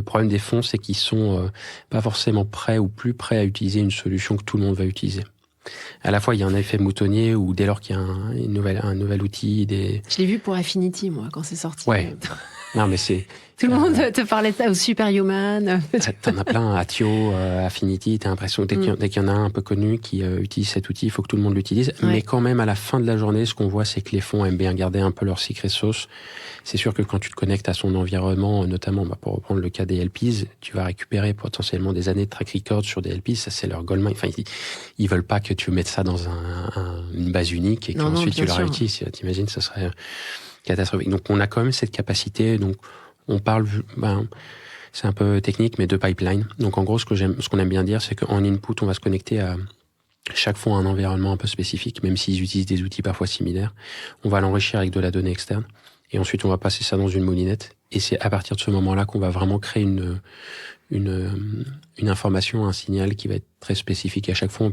le problème des fonds, c'est qu'ils sont pas forcément prêts ou plus prêts à utiliser une solution que tout le monde va utiliser. À la fois, il y a un effet moutonnier où dès lors qu'il y a un nouvel outil, Je l'ai vu pour Affinity, moi, quand c'est sorti. Ouais. Non, mais c'est... Tout le monde te parlait de ça, au Superhuman. T'en as plein, Attio, Affinity, t'as l'impression que dès qu'il y en a un peu connu qui utilise cet outil, il faut que tout le monde l'utilise. Ouais. Mais quand même, à la fin de la journée, ce qu'on voit, c'est que les fonds aiment bien garder un peu leur secret sauce. C'est sûr que quand tu te connectes à son environnement, notamment pour reprendre le cas des LPs, tu vas récupérer potentiellement des années de track record sur des LPs, ça c'est leur goldmine. Enfin, ils veulent pas que tu mettes ça dans une base unique et qu'ensuite tu le réutilises. T'imagines, ça serait catastrophique. Donc on a quand même cette capacité, donc on parle, c'est un peu technique, mais de pipeline. Donc en gros, ce qu'on aime bien dire, c'est qu'en input, on va se connecter à chaque fois un environnement un peu spécifique, même s'ils utilisent des outils parfois similaires. On va l'enrichir avec de la donnée externe. Et ensuite, on va passer ça dans une moulinette. Et c'est à partir de ce moment-là qu'on va vraiment créer une information, un signal qui va être très spécifique à chaque fois.